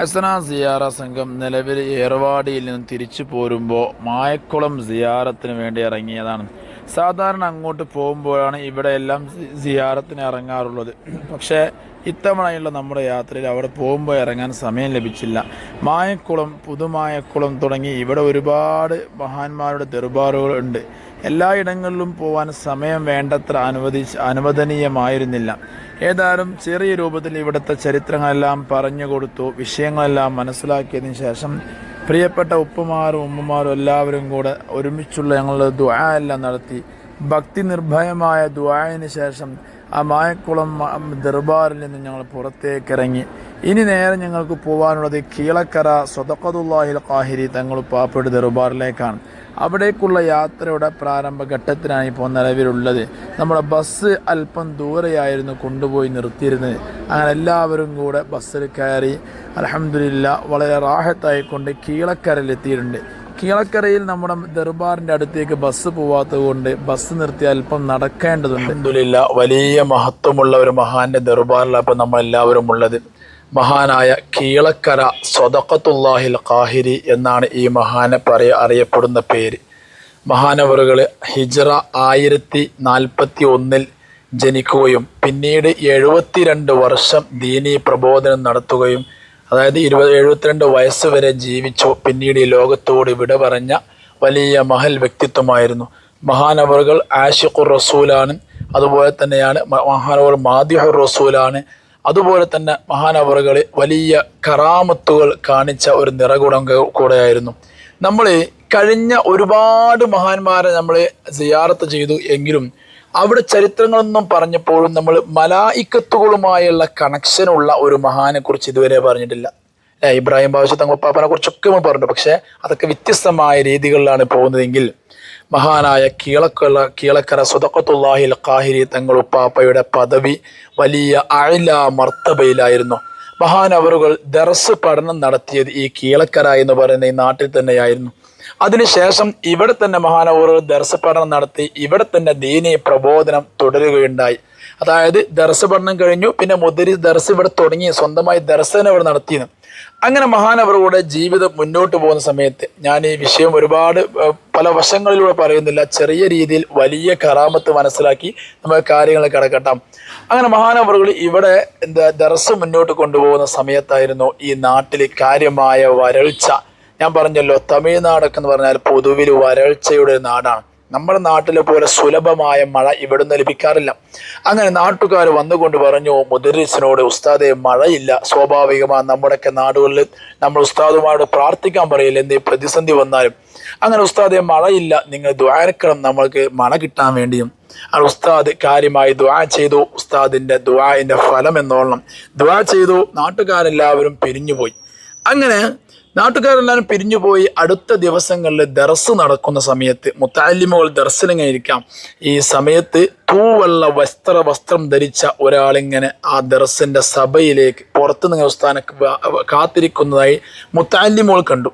ഹസന സിയാറ സംഘം നിലവിൽ ഏർവാടിയിൽ നിന്നും തിരിച്ചു പോരുമ്പോൾ മായക്കുളം സിയാറത്തിന് വേണ്ടി ഇറങ്ങിയതാണ്. സാധാരണ അങ്ങോട്ട് പോകുമ്പോഴാണ് ഇവിടെ എല്ലാം സിയാറത്തിന് ഇറങ്ങാറുള്ളത്. പക്ഷേ ഇത്തവണയുള്ള നമ്മുടെ യാത്രയിൽ അവിടെ പോകുമ്പോൾ ഇറങ്ങാൻ സമയം ലഭിച്ചില്ല. മായക്കുളം, പുതുമായക്കുളം തുടങ്ങി ഇവിടെ ഒരുപാട് മഹാന്മാരുടെ ദർബാറുകൾ ഉണ്ട്. എല്ലായിടങ്ങളിലും പോകാൻ സമയം വേണ്ടത്ര അനുവദനീയമായിരുന്നില്ല. ഏതായാലും ചെറിയ രൂപത്തിൽ ഇവിടുത്തെ ചരിത്രങ്ങളെല്ലാം പറഞ്ഞു കൊടുത്തു. വിഷയങ്ങളെല്ലാം മനസ്സിലാക്കിയതിന് ശേഷം പ്രിയപ്പെട്ട ഉപ്പമാരും ഉമ്മമാരും എല്ലാവരും കൂടെ ഒരുമിച്ചുള്ള ഞങ്ങളുടെ ദുആ എല്ലാം നടത്തി. ഭക്തി നിർഭയമായ ദുആയിന് ശേഷം ആ മായക്കുളം ദർബാറിൽ നിന്ന് ഞങ്ങൾ പുറത്തേക്കിറങ്ങി. ഇനി നേരെ ഞങ്ങൾക്ക് പോകാനുള്ളത് കീളക്കര സ്വതഖത്തുല്ലാഹിൽ ഖാഹിരി തങ്ങൾ പാപ്പയുടെ ദർബാറിലേക്കാണ്. അവിടേക്കുള്ള യാത്രയുടെ പ്രാരംഭഘട്ടത്തിനാണ് ഇപ്പോൾ നിലവിലുള്ളത്. നമ്മുടെ ബസ് അല്പം ദൂരെയായിരുന്നു കൊണ്ടുപോയി നിർത്തിയിരുന്നത്. അങ്ങനെ എല്ലാവരും കൂടെ ബസ്സിൽ കയറി അൽഹംദുലില്ലാഹ് വളരെ റാഹത്തായിക്കൊണ്ട് കീളക്കരയിലെത്തിയിട്ടുണ്ട്. കീളക്കരയിൽ നമ്മുടെ ദർബാറിൻ്റെ അടുത്തേക്ക് ബസ് പോവാത്തത് കൊണ്ട് ബസ് നിർത്തി അല്പം നടക്കേണ്ടതുണ്ട്. അൽഹംദുലില്ലാഹ് വലിയ മഹത്വമുള്ള ഒരു മഹാന്റെ ദർബാറിലാണ് ഇപ്പോൾ നമ്മളെല്ലാവരും ഉള്ളത്. മഹാനായ കീളക്കര സ്വതഖത്തുല്ലാഹിൽ ഖാഹിരി എന്നാണ് ഈ മഹാനെ അറിയപ്പെടുന്ന പേര്. മഹാനവറുകൾ ഹിജ്റ 1041 ജനിക്കുകയും പിന്നീട് 72 വർഷം ദീനീ പ്രബോധനം നടത്തുകയും, അതായത് 72 വയസ്സ് വരെ ജീവിച്ചു. പിന്നീട് ഈ ലോകത്തോട് വിട പറഞ്ഞ വലിയ മഹൽ വ്യക്തിത്വമായിരുന്നു. മഹാനവറുകൾ ആഷിഖുർ റസൂലാണ്. അതുപോലെ തന്നെയാണ് മഹാനവർ മാദിഹുർ റസൂലാണ്. അതുപോലെ തന്നെ മഹാനവറുകൾ വലിയ കറാമത്തുകൾ കാണിച്ച ഒരു നിറകുടം കൂടെയായിരുന്നു. നമ്മൾ കഴിഞ്ഞ ഒരുപാട് മഹാന്മാരെ നമ്മൾ സിയാറത്ത് ചെയ്തു എങ്കിലും അവിടെ ചരിത്രങ്ങളൊന്നും പറഞ്ഞപ്പോഴും നമ്മൾ മലായിക്കത്തുകളുമായുള്ള കണക്ഷനുള്ള ഒരു മഹാനെ കുറിച്ച് ഇതുവരെ പറഞ്ഞിട്ടില്ല. ഇബ്രാഹിം ബാദുഷ തങ്ങളുപ്പാപ്പനെ കുറിച്ചൊക്കെ നമ്മൾ പറഞ്ഞു. പക്ഷേ അതൊക്കെ വ്യത്യസ്തമായ രീതികളിലാണ് പോകുന്നതെങ്കിൽ മഹാനായ കീളക്കര സ്വതഖത്തുല്ലാഹിൽ ഖാഹിരി തങ്ങളുപ്പാപ്പയുടെ പദവി വലിയ അഅ്ല മർത്തബയിലായിരുന്നു. മഹാനവറുകൾ ദർസ് പഠനം നടത്തിയത് ഈ കീളക്കര എന്ന് പറയുന്ന ഈ നാട്ടിൽ തന്നെയായിരുന്നു. അതിനുശേഷം ഇവിടെ തന്നെ മഹാനവറുകൾ ദർസ് പഠനം നടത്തി ഇവിടെ തന്നെ ദീനീ പ്രബോധനം തുടരുകയുണ്ടായി. അതായത് ദർസ് പഠനം കഴിഞ്ഞു, പിന്നെ മുദരിസ് ദർസ് ഇവിടെ തുടങ്ങി, സ്വന്തമായി ദർസനെ ഇവിടെ നടത്തിയത്. അങ്ങനെ മഹാനവറുകളുടെ ജീവിതം മുന്നോട്ട് പോകുന്ന സമയത്ത് ഞാൻ ഈ വിഷയം ഒരുപാട് പല വശങ്ങളിലൂടെ പറയുന്നില്ല, ചെറിയ രീതിയിൽ വലിയ കറാമത്ത് മനസ്സിലാക്കി നമുക്ക് കാര്യങ്ങൾ കിടക്കട്ടാം. അങ്ങനെ മഹാനവറുകൾ ഇവിടെ ദർസ് മുന്നോട്ട് കൊണ്ടുപോകുന്ന സമയത്തായിരുന്നു ഈ നാട്ടിൽ കാര്യമായ വരൾച്ച. ഞാൻ പറഞ്ഞല്ലോ, തമിഴ്നാടൊക്കെ എന്ന് പറഞ്ഞാൽ പൊതുവിൽ വരൾച്ചയുടെ ഒരു നാടാണ്. നമ്മുടെ നാട്ടിലെ പോലെ സുലഭമായ മഴ ഇവിടുന്ന് ലഭിക്കാറില്ല. അങ്ങനെ നാട്ടുകാർ വന്നുകൊണ്ട് പറഞ്ഞു മുദരിസിനോട്, ഉസ്താദെ മഴയില്ല, സ്വാഭാവികമാണ് നമ്മുടെയൊക്കെ നാടുകളിൽ നമ്മൾ ഉസ്താദുമാരോട് പ്രാർത്ഥിക്കാൻ പറയില്ല എന്തേ പ്രതിസന്ധി വന്നാലും. അങ്ങനെ ഉസ്താദെ മഴയില്ല, നിങ്ങൾ ദുആക്കണം നമ്മൾക്ക് മഴ കിട്ടാൻ വേണ്ടിയും. ആ ഉസ്താദ് കാര്യമായി ദുആ ചെയ്തു. ഉസ്താദിന്റെ ദുആഇന്റെ ഫലം എന്നോണം ദുആ ചെയ്തു. നാട്ടുകാരെല്ലാവരും പിരിഞ്ഞുപോയി. അങ്ങനെ നാട്ടുകാരെല്ലാവരും പിരിഞ്ഞുപോയി. അടുത്ത ദിവസങ്ങളിൽ ദർസ് നടക്കുന്ന സമയത്ത് മുത്തഅല്ലിമുകൾ ദർസിലിങ്ങനെ ഇരിക്കാം. ഈ സമയത്ത് തൂവെള്ള വസ്ത്രം ധരിച്ച ഒരാളിങ്ങനെ ആ ദർസിന്റെ സഭയിലേക്ക് പുറത്തുനിന്ന് ഉസ്താദിനെ കാത്തിരിക്കുന്നതായി മുത്തഅല്ലിമുകൾ കണ്ടു.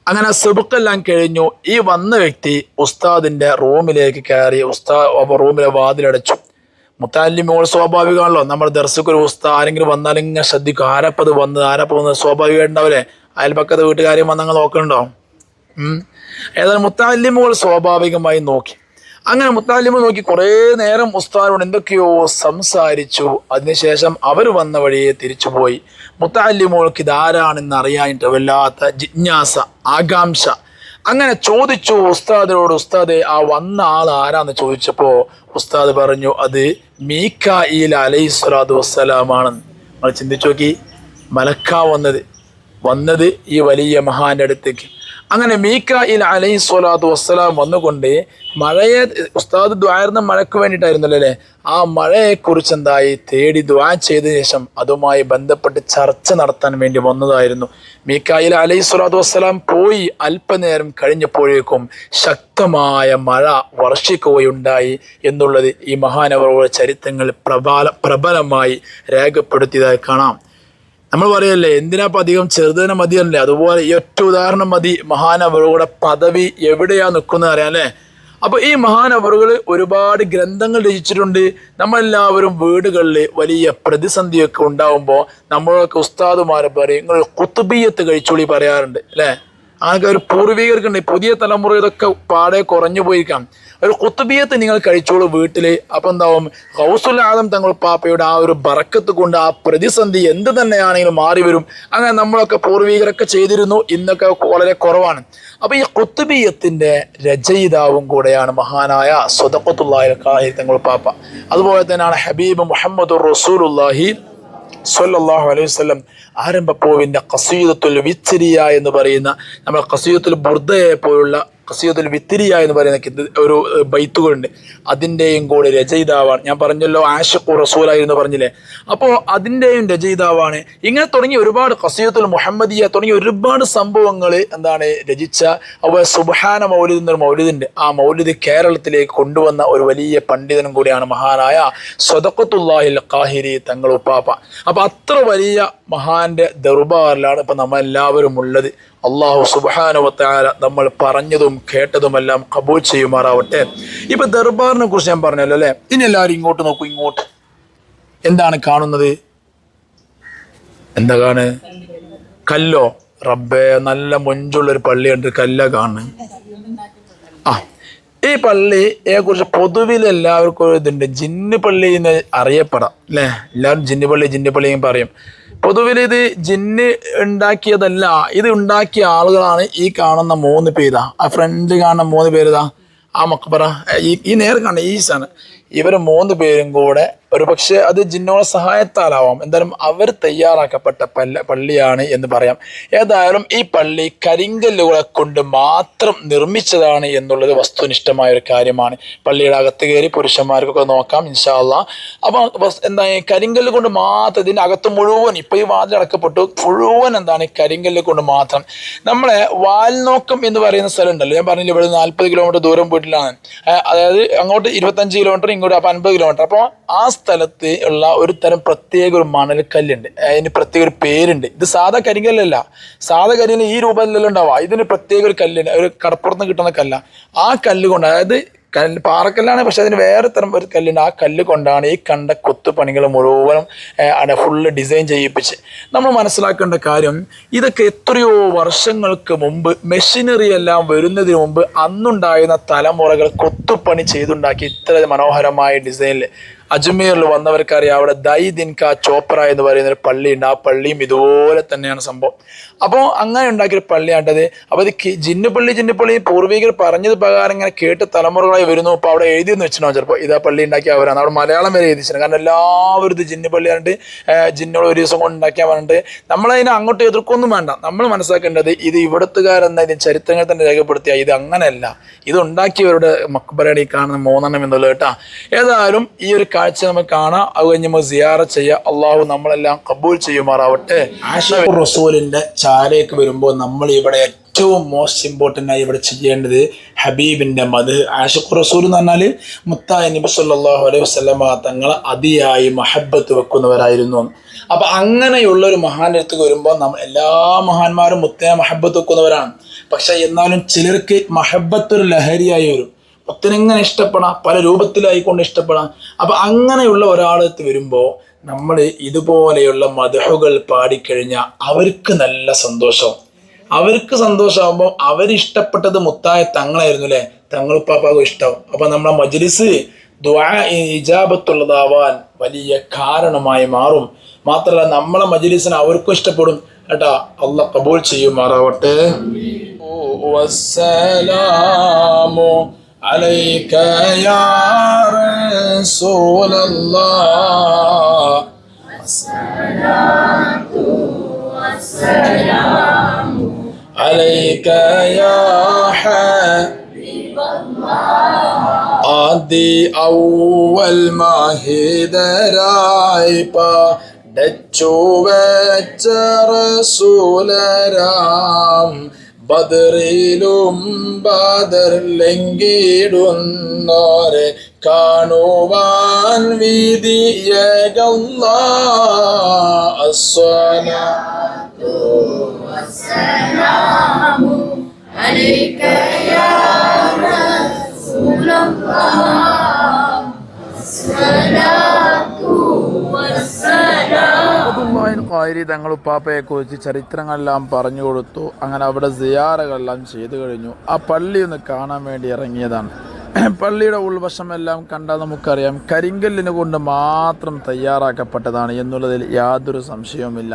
അങ്ങനെ സുബുക്കെല്ലാം കഴിഞ്ഞു. ഈ വന്ന വ്യക്തി ഉസ്താദിന്റെ റൂമിലേക്ക് കയറി. റൂമിലെ വാതിലടച്ചു. മുത്തഅല്ലിമുകൾ സ്വാഭാവികമാണല്ലോ, നമ്മുടെ ദർസുക്ക് ഒരു ഉസ്താദ് ആരെങ്കിലും വന്നാലും ഇങ്ങനെ ശ്രദ്ധിക്കും, ആരപ്പത് വന്നത് സ്വാഭാവികമായിട്ട് ഉണ്ടാവില്ലേ. അയൽപക്കത്തെ വീട്ടുകാരെയും വന്നങ്ങ് നോക്കണ്ടോ? ഏതായാലും മുത്തഅല്ലിമുകൾ സ്വാഭാവികമായി നോക്കി. അങ്ങനെ മുത്തഅല്ലിമുകൾ നോക്കി കുറേ നേരം ഉസ്താദിനോട് എന്തൊക്കെയോ സംസാരിച്ചു. അതിനുശേഷം അവർ വന്ന വഴിയെ തിരിച്ചുപോയി. മുത്തഅല്ലിമുകൾക്ക് ഇതാരാണെന്ന് അറിയാനിട്ട് വല്ലാത്ത ജിജ്ഞാസ, ആകാംക്ഷ. അങ്ങനെ ചോദിച്ചു ഉസ്താദിനോട്, ഉസ്താദെ ആ വന്ന ആൾ ആരാന്ന് ചോദിച്ചപ്പോൾ ഉസ്താദ് പറഞ്ഞു, അത് മീകായിൽ അലൈഹിസ്സലാത്തു വസ്സലാമാണെന്ന്. നമ്മൾ ചിന്തിച്ചു നോക്കി, മലക്കാ വന്നത് ഈ വലിയ മഹാന്റെ അടുത്തേക്ക്. അങ്ങനെ മീകായിൽ അലൈഹിസ്സലാത്തു വസ്സലാം വന്നുകൊണ്ട് മഴയെ, ഉസ്താദ് ദുആയിരുന്ന മഴയ്ക്ക് വേണ്ടിയിട്ടായിരുന്നല്ലോ അല്ലേ, ആ മഴയെക്കുറിച്ച് എന്തായി തേടി ദുആ ചെയ്തതിനു ശേഷം അതുമായി ബന്ധപ്പെട്ട് ചർച്ച നടത്താൻ വേണ്ടി വന്നതായിരുന്നു. മീകായിൽ അലൈഹിസ്സലാത്തു വസ്സലാം പോയി അല്പനേരം കഴിഞ്ഞപ്പോഴേക്കും ശക്തമായ മഴ വർഷിക്കുകയുണ്ടായി എന്നുള്ളത് ഈ മഹാനവറുകളുടെ ചരിത്രങ്ങളിൽ പ്രബലമായി രേഖപ്പെടുത്തിയതായി കാണാം. നമ്മൾ പറയല്ലേ, എന്തിനാപ്പം അധികം ചെറുതന്നെ മതിയല്ലേ? അതുപോലെ ഈ ഒറ്റ ഉദാഹരണം മതി മഹാനവറുകളുടെ പദവി എവിടെയാ നിൽക്കുന്നത് അറിയാം അല്ലേ. അപ്പോൾ ഈ മഹാനവറുകൾ ഒരുപാട് ഗ്രന്ഥങ്ങൾ രചിച്ചിട്ടുണ്ട്. നമ്മളെല്ലാവരും വീടുകളിൽ വലിയ പ്രതിസന്ധിയൊക്കെ ഉണ്ടാവുമ്പോൾ നമ്മളൊക്കെ ഉസ്താദുമാരെ പറയും നിങ്ങൾ കുത്തുബിയത്ത് കഴിച്ചോളി പറയാറുണ്ട് അല്ലേ. ആകെ ഒരു പൂർവികർക്കുണ്ട്. പുതിയ തലമുറ ഇതൊക്കെ പാടെ കുറഞ്ഞു പോയിരിക്കാം. ഒരു കുത്തുബിയത്ത് നിങ്ങൾ കഴിച്ചോളൂ വീട്ടിൽ. അപ്പം എന്താവും ഗൗസുൽ ആദം തങ്ങൾ പാപ്പയുടെ ആ ഒരു ബറക്കത്ത് കൊണ്ട് ആ പ്രതിസന്ധി എന്ത് തന്നെയാണെങ്കിലും മാറി വരും. അങ്ങനെ നമ്മളൊക്കെ പൂർവികരൊക്കെ ചെയ്തിരുന്നു. ഇന്നൊക്കെ വളരെ കുറവാണ്. അപ്പൊ ഈ കുത്തുബിയത്തിന്റെ രചയിതാവും കൂടെയാണ് മഹാനായ സ്വദഖത്തുല്ലാഹിൽ ഖാഹിർ തങ്ങൾ പാപ്പ. അതുപോലെ തന്നെയാണ് ഹബീബ് മുഹമ്മദുർ റസൂലുള്ളാഹി സ്വല്ലല്ലാഹു അലൈഹി വസല്ലം ആരംഭപ്പൂവിന്റെ ഖസീദത്തുൽ വിത്രിയ എന്ന് പറയുന്ന നമ്മൾ ഖസീദത്തുൽ ബുർദയെ പോലുള്ള ഖസീദത്തുൽ വിത്രിയ എന്ന് പറയുന്ന ഒരു ബൈത്തുകളുണ്ട്. അതിൻ്റെയും കൂടെ രചയിതാവാണ്. ഞാൻ പറഞ്ഞല്ലോ ആഷിഖു റസൂലായിരുന്നു പറഞ്ഞില്ലേ. അപ്പോൾ അതിൻ്റെയും രചയിതാവാണ്. ഇങ്ങനെ തുടങ്ങി ഒരുപാട് ഖസീദത്തുൽ മുഹമ്മദിയ തുടങ്ങിയ ഒരുപാട് സംഭവങ്ങൾ എന്താണ് രചിച്ച. അപ്പോൾ സുബ്ഹാന മൗലിദ് എന്നൊരു മൗലിദുണ്ട്. ആ മൗലിദ് കേരളത്തിലേക്ക് കൊണ്ടുവന്ന ഒരു വലിയ പണ്ഡിതനും കൂടിയാണ് മഹാനായ സ്വദഖത്തുല്ലാഹിൽ ഖാഹിരി തങ്ങൾ ഉപ്പാപ്പ. അപ്പോൾ അത്ര വലിയ മഹാന്റെ ദർബാറിലാണ് ഇപ്പം നമ്മളെല്ലാവരും ഉള്ളത്. അള്ളാഹു സുബ്ഹാനഹു വ തആല നമ്മൾ പറഞ്ഞതും കേട്ടതുമെല്ലാം ഖബൂൽ ചെയ്യുമാറാവട്ടെ. ഇപ്പൊ ദർബാറിനെ കുറിച്ച് ഞാൻ പറഞ്ഞല്ലോ അല്ലെ. ഇനി എല്ലാവരും ഇങ്ങോട്ട് നോക്കൂ. ഇങ്ങോട്ട് എന്താണ് കാണുന്നത്? എന്താ കാണ്? കല്ലോ? റബ്ബേ, നല്ല മൊഞ്ചുള്ളൊരു പള്ളിയുണ്ട്. കല്ല കാണുന്നത്. ഈ പള്ളിയെ കുറിച്ച് പൊതുവിൽ എല്ലാവർക്കും ഒരു ഇതുണ്ട്. ജിന്ന് പള്ളി എന്ന് അറിയപ്പെടാം അല്ലേ. എല്ലാവരും ജിന്ന് പള്ളി പറയും. പൊതുവിൽ ഇത് ജിന്ന് ഉണ്ടാക്കിയതല്ല. ഇത് ഉണ്ടാക്കിയ ആളുകളാണ് ഈ കാണുന്ന 3 പേരാ. ആ ഫ്രണ്ട് കാണുന്ന 3 പേരിതാ ആ മക്ബറ, ഈ നേർ കാണുന്ന ഈ സാധനം. ഇവർ 3 പേരും കൂടെ ഒരു പക്ഷേ അത് ജിന്നോളെ സഹായത്താലാവാം. എന്തായാലും അവർ തയ്യാറാക്കപ്പെട്ട പള്ളിയാണ് എന്ന് പറയാം. ഏതായാലും ഈ പള്ളി കരിങ്കല്ലുകളെ കൊണ്ട് മാത്രം നിർമ്മിച്ചതാണ് എന്നുള്ളത് വസ്തുനിഷ്ഠമായ ഒരു കാര്യമാണ്. പള്ളിയുടെ അകത്ത് കയറി പുരുഷന്മാർക്കൊക്കെ നോക്കാം ഇൻഷാ അല്ലാഹ്. അപ്പോൾ എന്താ കരിങ്കല്ല് കൊണ്ട് മാത്രം ഇതിൻ്റെ അകത്ത് മുഴുവൻ ഇപ്പോൾ ഈ വാതിൽ അടക്കപ്പെട്ടു മുഴുവൻ എന്താണ് കരിങ്കല്ല് കൊണ്ട് മാത്രം. നമ്മളെ വാൽനോക്കം എന്ന് പറയുന്ന സ്ഥലം ഉണ്ടല്ലോ, ഞാൻ പറഞ്ഞില്ല ഇവിടെ 40 കിലോമീറ്റർ ദൂരം പോയിട്ടില്ലാണ്. അതായത് അങ്ങോട്ട് 25 കിലോമീറ്റർ, ഇങ്ങോട്ട് 50 കിലോമീറ്റർ. അപ്പോൾ ആ സ്ഥലത്ത് ഉള്ള ഒരു തരം പ്രത്യേക ഒരു മണൽക്കല്ലുണ്ട്. അതിന് പ്രത്യേക ഒരു പേരുണ്ട്. ഇത് സാധാ കരിങ്കല്ലല്ല. സാധാ കരിങ്കല്ല് ഈ രൂപത്തിലെല്ലാം ഉണ്ടാവുക. ഇതിന് പ്രത്യേക ഒരു കല്ലുണ്ട്. ഒരു കടപ്പുറത്ത് കിട്ടുന്ന കല്ല. ആ കല്ല് കൊണ്ട്, അതായത് പാറക്കല്ലാണ്, പക്ഷെ അതിന് വേറെ തരം ഒരു കല്ലുണ്ട്. ആ കല്ല് കൊണ്ടാണ് ഈ കണ്ട കൊത്തുപണികൾ മുഴുവനും ഫുള്ള് ഡിസൈൻ ചെയ്യിപ്പിച്ച്. നമ്മൾ മനസ്സിലാക്കേണ്ട കാര്യം, ഇതൊക്കെ എത്രയോ വർഷങ്ങൾക്ക് മുമ്പ് മെഷീനറി എല്ലാം വരുന്നതിന് മുമ്പ് അന്നുണ്ടായിരുന്ന തലമുറകൾ കൊത്തുപണി ചെയ്തുണ്ടാക്കി ഇത്ര മനോഹരമായ ഡിസൈനിൽ. അജ്മീറിൽ വന്നവർക്കറിയാം, അവിടെ ദൈദിൻക ചോപ്ര എന്ന് പറയുന്ന ഒരു പള്ളിയുണ്ട്. ആ പള്ളിയും ഇതുപോലെ തന്നെയാണ് സംഭവം. അപ്പോൾ അങ്ങനെ ഉണ്ടാക്കിയൊരു പള്ളിയാണ്ടത്. അപ്പോൾ ഇത് ജിന്നുപള്ളി പൂർവികർ പറഞ്ഞത് പ്രകാരം ഇങ്ങനെ കേട്ട് തലമുറകളായി വരുന്നു. അപ്പോൾ അവിടെ എഴുതിയെന്ന് വെച്ചിട്ടുണ്ടോ ചിലപ്പോൾ ഇതാ പള്ളി ഉണ്ടാക്കിയ അവരാണ്. അവിടെ മലയാളം വരെ എഴുതിച്ചിട്ടുണ്ട്. കാരണം എല്ലാവരും ഇത് ജിന്നുപള്ളി പറഞ്ഞിട്ട് ജിന്നോട് ഒരു ദിവസം കൊണ്ട് ഉണ്ടാക്കിയാൽ പറഞ്ഞിട്ട് നമ്മളതിനെ അങ്ങോട്ട് എതിർക്കൊന്നും വേണ്ട. നമ്മൾ മനസ്സിലാക്കേണ്ടത് ഇത് ഇവിടത്തുകാരെന്ന ഇതിന് ചരിത്രങ്ങൾ തന്നെ രേഖപ്പെടുത്തിയ ഇത് അങ്ങനെയല്ല. ഇത് ഉണ്ടാക്കിയവരുടെ മക്ബറയാണ് ഈ കാണുന്ന 3 എന്നുള്ളത് കേട്ടാ. ഏതായാലും ഈ ഒരു കാഴ്ച നമുക്ക് കാണാം. അത് കഴിഞ്ഞ് നമുക്ക് സിയാറത്ത് ചെയ്യാം. അള്ളാഹു നമ്മളെല്ലാം കബൂൽ ചെയ്യുമാറാവട്ടെ. ആഷിഖുർ റസൂലിന്റെ ചാരേക്ക് വരുമ്പോൾ നമ്മൾ ഇവിടെ ഏറ്റവും മോസ്റ്റ് ഇമ്പോർട്ടൻ്റ് ആയി ഇവിടെ ചെയ്യേണ്ടത് ഹബീബിന്റെ മദ്ഹ്. ആഷിഖുർ റസൂൽ എന്ന് പറഞ്ഞാൽ മുത്തായ നബി സല്ലല്ലാഹു അലൈഹി വസല്ലമ തങ്ങൾ അതിയായി മഹബത്ത് വെക്കുന്നവരായിരുന്നു. അപ്പൊ അങ്ങനെയുള്ള ഒരു മഹാന്റെ അടുത്ത് വരുമ്പോൾ നമ്മൾ എല്ലാ മഹാന്മാരും മുത്തനെ മഹബത്ത് വെക്കുന്നവരാണ്. പക്ഷെ എന്നാലും ചിലർക്ക് മഹബത്തൊരു ലഹരിയായി വരും. ഒത്തിനെങ്ങനെ ഇഷ്ടപ്പെടാം, പല രൂപത്തിലായിക്കൊണ്ട് ഇഷ്ടപ്പെടാം. അപ്പം അങ്ങനെയുള്ള ഒരാളെടുത്ത് വരുമ്പോൾ നമ്മൾ ഇതുപോലെയുള്ള മദ്ഹുകൾ പാടിക്കഴിഞ്ഞാൽ അവർക്ക് നല്ല സന്തോഷം. അവർക്ക് സന്തോഷമാകുമ്പോൾ അവരിഷ്ടപ്പെട്ടത് മുത്തായ തങ്ങളായിരുന്നു അല്ലേ. തങ്ങളുപ്പാപ്പാക്കും ഇഷ്ടമാവും. അപ്പം നമ്മളെ മജ്ലിസ് ദുആ ഇജാബത്തുള്ളതാവാൻ വലിയ കാരണമായി മാറും. മാത്രമല്ല നമ്മളെ മജ്ലിസിന് അവർക്കും ഇഷ്ടപ്പെടും കേട്ടാ. അള്ളാഹ് ഖബൂൽ ചെയ്യുമാറാവട്ടെ. വസ്സലാമു عليك يا رسول الله الصلاة والسلام عليك يا حبيب الله آدي أول ما هدرايبا دچو وچ رسول رام ബദറിലും ബദറിലെങ്കിടുന്നോരെ കാണുവാൻ വിധിയകല്ലാഹ്. അസ്സലാത്തു വസ്സലാമു അലൈക യാ റസൂലല്ലാഹ് മാതിരി തങ്ങൾ ഉപ്പാപ്പയെക്കുറിച്ച് ചരിത്രങ്ങളെല്ലാം പറഞ്ഞു കൊടുത്തു. അങ്ങനെ അവിടെ സിയാറകളെല്ലാം ചെയ്തു കഴിഞ്ഞു. ആ പള്ളി ഒന്ന് കാണാൻ വേണ്ടി ഇറങ്ങിയതാണ്. പള്ളിയുടെ ഉൾവശമെല്ലാം കണ്ടാൽ നമുക്കറിയാം കരിങ്കല്ലിന് കൊണ്ട് മാത്രം തയ്യാറാക്കപ്പെട്ടതാണ് എന്നുള്ളതിൽ യാതൊരു സംശയവുമില്ല.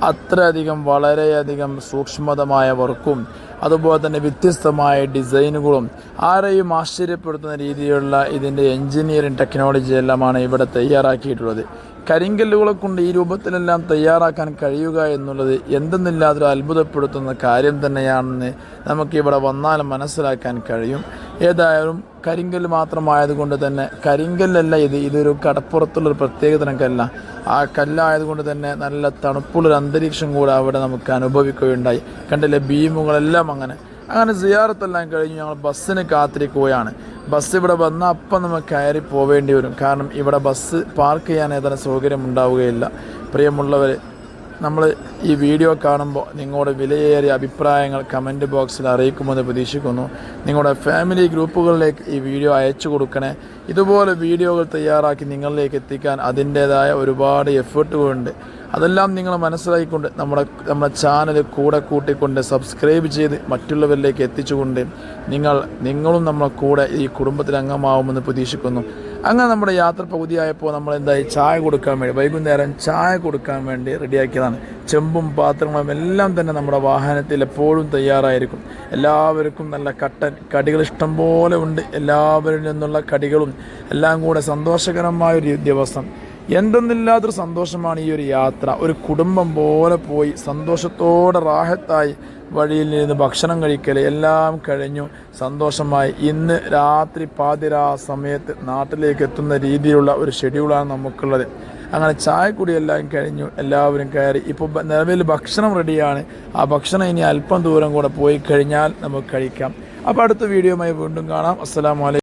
അത്രയധികം വളരെയധികം സൂക്ഷ്മതമായ വർക്കും അതുപോലെ തന്നെ വ്യത്യസ്തമായ ഡിസൈനുകളും ആരെയും ആശ്ചര്യപ്പെടുത്തുന്ന രീതിയിലുള്ള ഇതിൻ്റെ എൻജിനീയറിംഗ് ടെക്നോളജി എല്ലാമാണ് ഇവിടെ തയ്യാറാക്കിയിട്ടുള്ളത്. കരിങ്കല്ലുകളെ കൊണ്ട് ഈ രൂപത്തിലെല്ലാം തയ്യാറാക്കാൻ കഴിയുക എന്നുള്ളത് എന്തെന്നില്ലാതൊരു അത്ഭുതപ്പെടുത്തുന്ന കാര്യം തന്നെയാണെന്ന് നമുക്കിവിടെ വന്നാൽ മനസ്സിലാക്കാൻ കഴിയും. ഏതായാലും കരിങ്കല്ല് മാത്രമായതുകൊണ്ട് തന്നെ കരിങ്കല്ലല്ല ഇതൊരു കടപ്പുറത്തുള്ളൊരു പ്രത്യേകതരം കല്ല. ആ കല്ലായതുകൊണ്ട് തന്നെ നല്ല തണുപ്പുള്ളൊരു അന്തരീക്ഷം കൂടെ അവിടെ നമുക്ക് അനുഭവിക്കുകയുണ്ടായി. കണ്ടില്ലേ, ബീമുകളെല്ലാം അങ്ങനെ സിയാറത്തെല്ലാം കഴിഞ്ഞ് ഞങ്ങൾ ബസ്സിന് കാത്തിരിക്കുകയാണ്. ബസ് ഇവിടെ വന്നാൽ അപ്പം നമുക്ക് കയറി പോവേണ്ടി വരും. കാരണം ഇവിടെ ബസ് പാർക്ക് ചെയ്യാൻ ഏതാനും സൗകര്യം ഉണ്ടാവുകയില്ല. പ്രിയമുള്ളവർ, നമ്മൾ ഈ വീഡിയോ കാണുമ്പോൾ നിങ്ങളുടെ വിലയേറിയ അഭിപ്രായങ്ങൾ കമൻറ്റ് ബോക്സിൽ അറിയിക്കുമെന്ന് പ്രതീക്ഷിക്കുന്നു. നിങ്ങളുടെ ഫാമിലി ഗ്രൂപ്പുകളിലേക്ക് ഈ വീഡിയോ അയച്ചു കൊടുക്കണേ. ഇതുപോലെ വീഡിയോകൾ തയ്യാറാക്കി നിങ്ങളിലേക്ക് എത്തിക്കാൻ അതിൻ്റേതായ ഒരുപാട് എഫേർട്ടുകളുണ്ട്. അതെല്ലാം നിങ്ങൾ മനസ്സിലാക്കിക്കൊണ്ട് നമ്മുടെ ചാനൽ കൂടെ കൂട്ടിക്കൊണ്ട് സബ്സ്ക്രൈബ് ചെയ്ത് മറ്റുള്ളവരിലേക്ക് എത്തിച്ചുകൊണ്ട് നിങ്ങളും നമ്മളെ കൂടെ ഈ കുടുംബത്തിൽ അംഗമാവുമെന്ന് പ്രതീക്ഷിക്കുന്നു. അങ്ങനെ നമ്മുടെ യാത്ര പകുതിയായപ്പോൾ നമ്മൾ ചായ കൊടുക്കാൻ വേണ്ടി വൈകുന്നേരം ചായ കൊടുക്കാൻ വേണ്ടി റെഡിയാക്കിയതാണ്. ചെമ്പും പാത്രങ്ങളും എല്ലാം തന്നെ നമ്മുടെ വാഹനത്തിൽ എപ്പോഴും തയ്യാറായിരിക്കും. എല്ലാവർക്കും നല്ല കടികൾ ഇഷ്ടം പോലെ ഉണ്ട്. എല്ലാവരിൽ നിന്നുള്ള കടികളും എല്ലാം കൂടെ സന്തോഷകരമായൊരു ദിവസം. എന്തെന്നില്ലാത്തൊരു സന്തോഷമാണ് ഈ ഒരു യാത്ര. ഒരു കുടുംബം പോലെ പോയി സന്തോഷത്തോടെ റാഹത്തായി വഴിയിൽ നിന്ന് ഭക്ഷണം കഴിക്കൽ എല്ലാം കഴിഞ്ഞു സന്തോഷമായി. ഇന്ന് രാത്രി പാതിരാ സമയത്ത് നാട്ടിലേക്ക് എത്തുന്ന രീതിയിലുള്ള ഒരു ഷെഡ്യൂളാണ് നമുക്കുള്ളത്. അങ്ങനെ ചായക്കുടിയെല്ലാം കഴിഞ്ഞു, എല്ലാവരും കയറി. ഇപ്പോൾ നിലവിൽ ഭക്ഷണം റെഡിയാണ്. ആ ഭക്ഷണം ഇനി അല്പം ദൂരം കൂടെ പോയി കഴിഞ്ഞാൽ നമുക്ക് കഴിക്കാം. അപ്പോൾ അടുത്ത വീഡിയോയുമായി വീണ്ടും കാണാം. അസ്സലാമു അലൈക്കും.